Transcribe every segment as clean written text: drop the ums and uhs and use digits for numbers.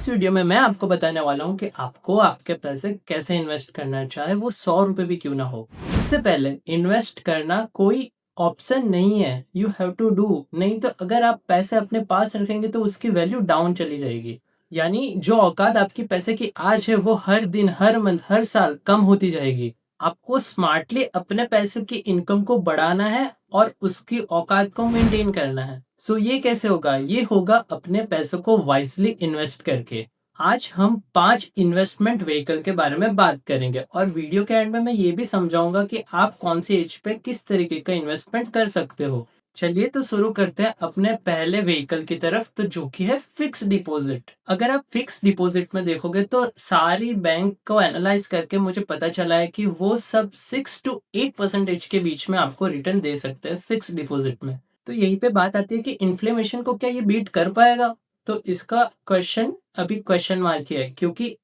इस वीडियो में मैं आपको बताने वाला हूँ कि आपको आपके पैसे कैसे इन्वेस्ट करना है, चाहे वो 100 रुपए भी क्यों ना हो। उससे पहले इन्वेस्ट करना कोई ऑप्शन नहीं है, यू हैव टू डू। नहीं तो अगर आप पैसे अपने पास रखेंगे तो उसकी वैल्यू डाउन चली जाएगी। यानी जो औकात आपकी पैसे की आज है वो हर दिन, हर मंथ, हर साल कम होती जाएगी। आपको स्मार्टली अपने पैसे की इनकम को बढ़ाना है और उसकी औकात को मेंटेन करना है। ये कैसे होगा? ये होगा अपने पैसों को वाइजली इन्वेस्ट करके। आज हम 5 इन्वेस्टमेंट व्हीकल के बारे में बात करेंगे और वीडियो के एंड में मैं ये भी समझाऊंगा कि आप कौन सी एज पे किस तरीके का इन्वेस्टमेंट कर सकते हो। चलिए तो शुरू करते हैं अपने पहले व्हीकल की तरफ, तो जो कि है फिक्स डिपॉजिट। अगर आप फिक्स डिपॉजिट में देखोगे तो सारी बैंक को एनालाइज करके मुझे पता चला है कि वो सब 6 to 8% के बीच में आपको रिटर्न दे सकते हैं फिक्स डिपॉजिट में। तो यहीं पे बात आती है कि इन्फ्लेमेशन को क्या ये बीट कर पाएगा? तो इसका क्वेश्चन अभी क्वेश्चन मार्क ही है, क्योंकि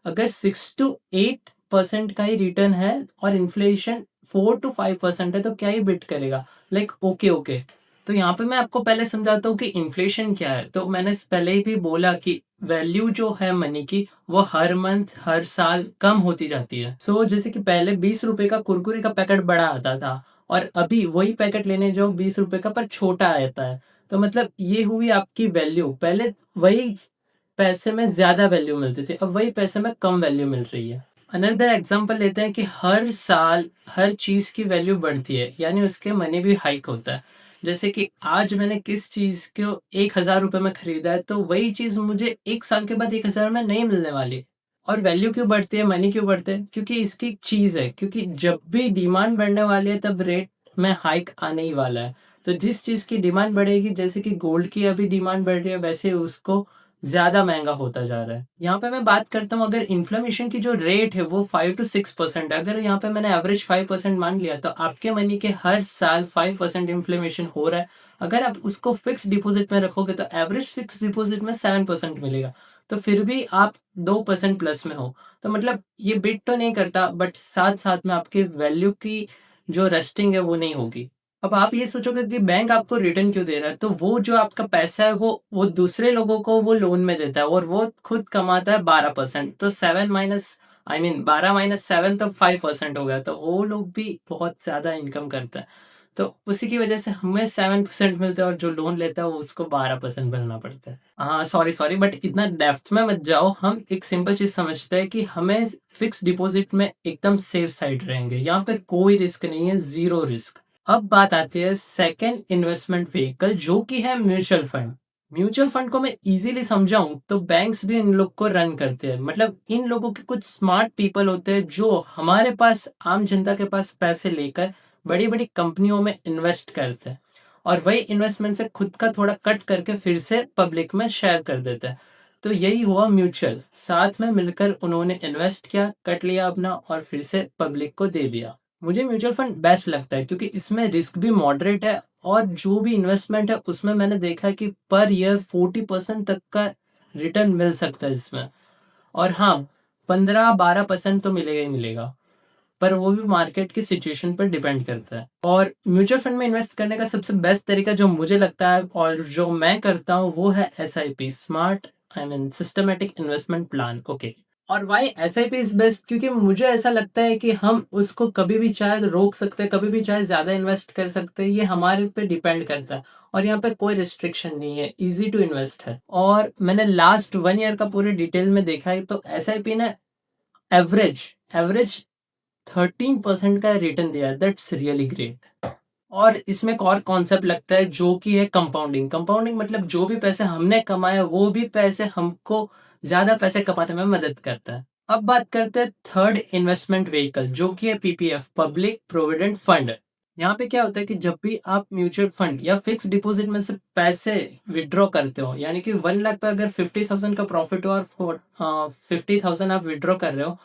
अगर 6 to 8% का ही रिटर्न है और इन्फ्लेशन 4 to 5% है तो क्या ही बिट करेगा? Like okay okay. तो यहाँ पे मैं आपको पहले समझाता हूँ कि इन्फ्लेशन क्या है। तो मैंने पहले ही भी बोला कि वैल्यू जो है मनी की वो हर मंथ, हर साल कम होती जाती है। जैसे कि पहले 20 रुपए का कुरकुरे का पैकेट बड़ा आता था और अभी वही पैकेट लेने जाओ 20 रुपए का पर छोटा आता है। तो मतलब ये हुई आपकी वैल्यू। पहले वही पैसे में ज्यादा वैल्यू मिलती थी, अब वही पैसे में कम वैल्यू मिल रही है। अनदर एग्जांपल लेते हैं कि हर साल हर चीज की वैल्यू बढ़ती है, यानी उसके मनी भी हाइक होता है। जैसे कि आज मैंने किस चीज को 1,000 रुपए में खरीदा है तो वही चीज मुझे 1 साल के बाद 1,000 में नहीं मिलने वाली। और वैल्यू क्यों बढ़ती है, मनी क्यों बढ़ते हैं? क्योंकि इसकी एक चीज है, क्योंकि जब भी डिमांड बढ़ने वाली है तब रेट में हाइक आने ही वाला है। तो जिस चीज की डिमांड बढ़ेगी, जैसे कि गोल्ड की अभी डिमांड बढ़ रही है, वैसे उसको ज्यादा महंगा होता जा रहा है। यहाँ पे मैं बात करता हूँ, अगर इन्फ्लेमेशन की जो रेट है वो 5 to 6% है, अगर यहाँ पे मैंने एवरेज 5% मान लिया तो आपके मनी के हर साल 5% इन्फ्लेमेशन हो रहा है। अगर आप उसको फिक्स डिपॉजिट में रखोगे तो एवरेज फिक्स डिपॉजिट में 7% मिलेगा। तो फिर भी आप 2% प्लस में हो। तो मतलब ये बिट तो नहीं करता, बट साथ साथ में आपकी वैल्यू की जो रेस्टिंग है वो नहीं होगी। अब आप ये सोचोगे कि बैंक आपको रिटर्न क्यों दे रहा है? तो वो जो आपका पैसा है वो दूसरे लोगों को वो लोन में देता है और वो खुद कमाता है 12%। तो 12 - 7 तो 5% हो गया, तो वो लोग भी बहुत ज्यादा इनकम करता है। तो उसी की वजह से हमें 7% मिलता है और जो लोन लेता है वो उसको 12% भरना पड़ता है। हाँ, सॉरी सॉरी, बट इतना डेप्थ में मत जाओ। हम एक सिंपल चीज समझते हैं कि हमें फिक्स डिपॉजिट में एकदम सेफ साइड रहेंगे, यहाँ पे कोई रिस्क नहीं है, जीरो रिस्क। अब बात आती है सेकंड इन्वेस्टमेंट व्हीकल, जो कि है म्यूचुअल फंड। म्यूचुअल फंड को मैं इजीली समझाऊं तो बैंक्स भी इन लोग को रन करते हैं। मतलब इन लोगों के कुछ स्मार्ट पीपल होते हैं जो हमारे पास, आम जनता के पास पैसे लेकर बड़ी बड़ी कंपनियों में इन्वेस्ट करते हैं और वही इन्वेस्टमेंट से खुद का थोड़ा कट करके फिर से पब्लिक में शेयर कर देते हैं। तो यही हुआ म्यूचुअल, साथ में मिलकर उन्होंने इन्वेस्ट किया, कट लिया अपना और फिर से पब्लिक को दे दिया। मुझे म्यूचुअल फंड बेस्ट लगता है क्योंकि इसमें रिस्क भी मॉडरेट है और जो भी इन्वेस्टमेंट है उसमें मैंने देखा है कि पर ईयर 40% तक का रिटर्न मिल सकता है इसमें। और हाँ, 15-12% तो मिलेगा ही मिलेगा, पर वो भी मार्केट की सिचुएशन पर डिपेंड करता है। और म्यूचुअल फंड में इन्वेस्ट करने का सबसे बेस्ट तरीका जो मुझे लगता है और जो मैं करता हूँ वो है SIP, smart I mean systematic investment plan. Okay. और वाई SIP इज बेस्ट? क्योंकि मुझे ऐसा लगता है कि हम उसको कभी भी चाहे रोक सकते हैं, कभी भी चाहे ज्यादा इन्वेस्ट कर सकते हैं, ये हमारे पे डिपेंड करता है। और यहाँ पे कोई रिस्ट्रिक्शन नहीं है, इजी टू इन्वेस्ट है। और मैंने लास्ट 1 ईयर का पूरे डिटेल में देखा है तो SIP ने एवरेज एवरेज 13% का रिटर्न दिया है। That's really great. और इसमें एक और कॉन्सेप्ट लगता है जो कि है कंपाउंडिंग। कंपाउंडिंग मतलब जो भी पैसे हमने कमाए वो भी पैसे हमको ज्यादा पैसे कमाने में मदद करता है। अब बात करते हैं थर्ड इन्वेस्टमेंट व्हीकल, जो कि है PPF, पब्लिक प्रोविडेंट फंड। यहाँ पे क्या होता है कि जब भी आप म्यूचुअल फंड या फिक्स डिपॉजिट में से पैसे विड्रॉ करते हो, यानी कि 1 लाख पे अगर 50,000 का प्रॉफिट हो और 50,000 आप विड्रॉ कर रहे हो,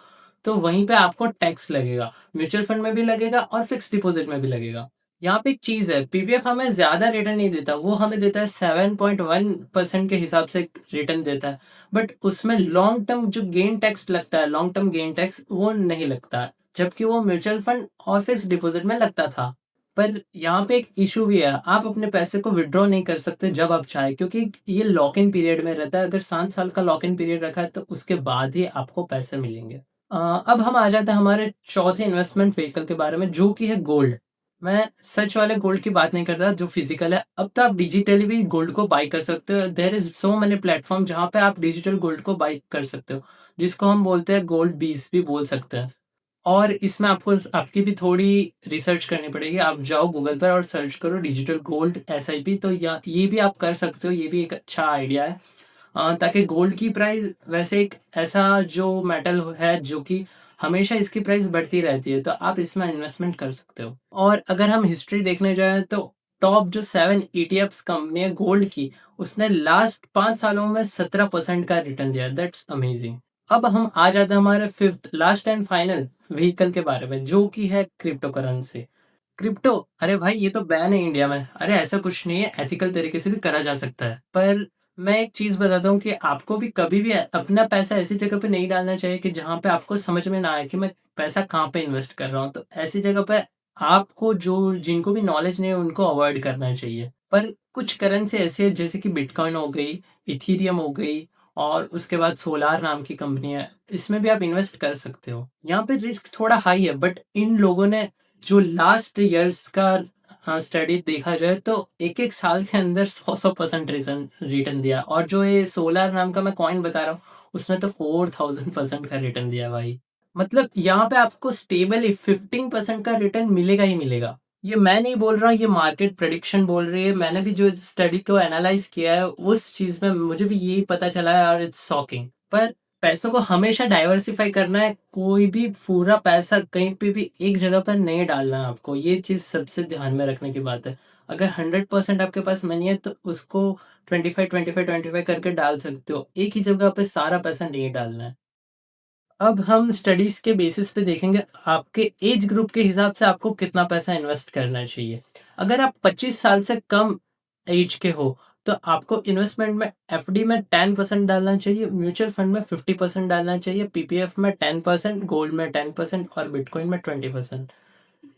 तो वहीं पे आपको टैक्स लगेगा। म्यूचुअल फंड में भी लगेगा और फिक्स डिपॉजिट में भी लगेगा। यहाँ पे एक चीज है, PPF हमें ज्यादा रिटर्न नहीं देता, वो हमें देता है 7.1% के हिसाब से रिटर्न देता है। बट उसमें लॉन्ग टर्म जो गेन टैक्स लगता है, लॉन्ग टर्म गेन टैक्स, वो नहीं लगता, जबकि वो म्यूचुअल फंड और फिक्स डिपॉजिट में लगता था। पर यहाँ पे एक इश्यू भी है, आप अपने पैसे को विथड्रॉ नहीं कर सकते जब आप चाहें, क्योंकि ये लॉक इन पीरियड में रहता है। अगर 7 साल का लॉक इन पीरियड रखा है तो उसके बाद ही आपको पैसे मिलेंगे। अब हम आ जाते हैं हमारे चौथे इन्वेस्टमेंट व्हीकल के बारे में, जो कि है गोल्ड। मैं सच वाले गोल्ड की बात नहीं करता जो फिजिकल है। अब तो आप डिजिटली भी गोल्ड को बाय कर सकते हो। There is so many platform जहाँ पे आप डिजिटल गोल्ड को बाय कर सकते हो, जिसको हम बोलते हैं गोल्ड बीज भी बोल सकते हैं। और इसमें आपको आपकी भी थोड़ी रिसर्च करनी पड़ेगी। आप जाओ गूगल पर और सर्च करो डिजिटल गोल्ड एसआईपी, तो या ये भी आप कर सकते हो, ये भी एक अच्छा आइडिया है। ताकि गोल्ड की प्राइस वैसे एक ऐसा जो मेटल है जो कि हमेशा इसकी प्राइस बढ़ती रहती है, तो आप इसमें इन्वेस्टमेंट कर सकते हो। और अगर हम हिस्ट्री देखने जाएँ तो टॉप जो 7 ईटीएफ्स कंपनी है गोल्ड की, उसने लास्ट 5 सालों में 17% का रिटर्न दिया है। That's amazing. अब हम आ जाते हैं हमारे fifth last and final vehicle के बारे में, जो कि है क्रिप्टो करेंसी। क्रिप्टो, अरे भाई ये तो बैन है इंडिया में। अरे ऐसा कुछ नहीं है, एथिकल तरीके से भी करा जा सकता है। पर मैं एक चीज़ बताता हूँ कि आपको भी कभी भी अपना पैसा ऐसी जगह पे नहीं डालना चाहिए कि जहाँ पे आपको समझ में ना आए कि मैं पैसा कहाँ पे इन्वेस्ट कर रहा हूँ। तो ऐसी जगह पे आपको जो जिनको भी नॉलेज नहीं है उनको अवॉइड करना चाहिए। पर कुछ करेंसी ऐसी है जैसे कि बिटकॉइन हो गई, इथेरियम हो गई और उसके बाद सोलार नाम की कंपनी है। इसमें भी आप इन्वेस्ट कर सकते हो। यहाँ पे रिस्क थोड़ा हाई है, बट इन लोगों ने जो लास्ट ईयर्स का स्टडी देखा जाए तो एक-एक साल के अंदर 100-100% रिटर्न दिया। और जो ये सोलार नाम का मैं कॉइन बता रहा हूँ, उसने तो 4000% का रिटर्न दिया भाई। मतलब यहाँ पे आपको स्टेबली 15% का रिटर्न मिलेगा ही मिलेगा। ये मैं नहीं बोल रहा हूँ, ये मार्केट प्रेडिक्शन बोल रही है। मैंने भी जो स्टडी को एनालाइज़ किया है, उस चीज़ में मुझे भी यही पता चला है और इट्स शॉकिंग। पर पैसों को हमेशा डाइवर्सिफ़ाई करना है, कोई भी पूरा पैसा कहीं पे भी एक जगह पर नहीं डालना है आपको। ये चीज़ सबसे ध्यान में रखने की बात है। अगर 100% आपके पास मनी है तो उसको 25, 25, 25 करके डाल सकते हो। एक ही जगह पे सारा पैसा नहीं डालना है। अब हम स्टडीज़ के बेसिस पे देखेंगे आपके एज ग्रुप के हिसाब से आपको कितना पैसा इन्वेस्ट करना चाहिए। अगर आप 25 साल से कम एज के हो, तो आपको इन्वेस्टमेंट में एफडी में 10% डालना चाहिए, म्यूचुअल फंड में 50% डालना चाहिए, पीपीएफ में 10%, गोल्ड में 10% और बिटकॉइन में 20%।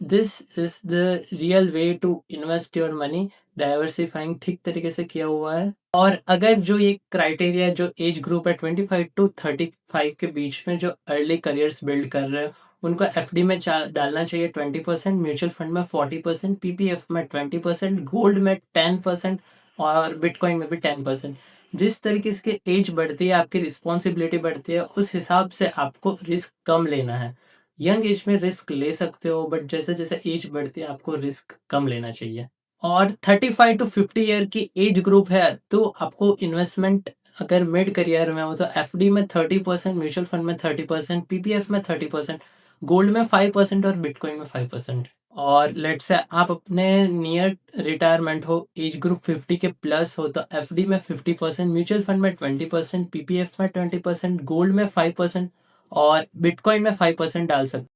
This is the real way to invest your money. Diversifying ठीक तरीके से किया हुआ है। और अगर जो ये क्राइटेरिया जो एज ग्रुप है 25 टू 35 के बीच में जो अर्ली करियर्स बिल्ड कर रहे हैं, उनको एफडी में डालना चाहिए 20%, म्यूचुअल फंड में 40%, पीपीएफ में 20%, गोल्ड में 10% और बिटकॉइन में भी 10%। जिस तरीके से एज बढ़ती है, आपकी रिस्पॉन्सिबिलिटी बढ़ती है, उस हिसाब से आपको रिस्क कम लेना है। यंग एज में रिस्क ले सकते हो, बट जैसे-जैसे एज बढ़ती है आपको रिस्क कम लेना चाहिए। और 35 टू 50 ईयर की एज ग्रुप है, तो आपको इन्वेस्टमेंट अगर मिड करियर में हो तो एफडी में 30%, म्यूचुअल फंड में 30%, पीपीएफ में 30%, गोल्ड में 5% और बिटकॉइन में 5%। और लेट्स से आप अपने नियर रिटायरमेंट हो, एज ग्रुप 50 के प्लस हो, तो एफडी में 50%, म्यूचुअल फंड में 20%, पीपीएफ में 20%, गोल्ड में 5% और बिटकॉइन में 5% डाल सकते।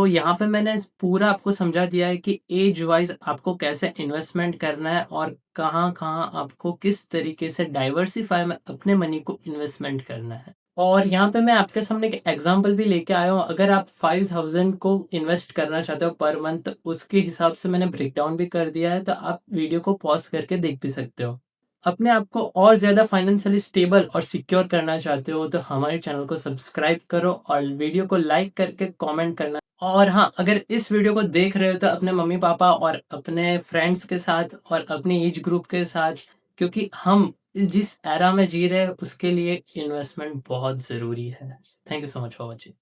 यहाँ पे मैंने पूरा आपको समझा दिया है कि एज वाइज आपको कैसे इन्वेस्टमेंट करना है और कहाँ-कहाँ आपको किस तरीके से डाइवर्सिफ़ाई में अपने मनी को इन्वेस्टमेंट करना है। और यहाँ पे मैं आपके सामने एक एग्ज़ाम्पल भी लेके आया हूँ। अगर आप 5000 को इन्वेस्ट करना चाहते हो पर मंथ, तो उसके हिसाब से मैंने ब्रेकडाउन भी कर दिया है, तो आप वीडियो को पॉज़ करके देख भी सकते हो। अपने आप को और ज़्यादा फाइनेंशियली स्टेबल और सिक्योर करना चाहते हो तो हमारे चैनल को सब्सक्राइब करो और वीडियो को लाइक करके कमेंट करना। और हाँ, अगर इस वीडियो को देख रहे हो तो अपने मम्मी-पापा और अपने फ्रेंड्स के साथ और अपनी एज ग्रुप के साथ, क्योंकि हम जिस एरा में जी रहे हैं उसके लिए इन्वेस्टमेंट बहुत ज़रूरी है। Thank you so much for watching.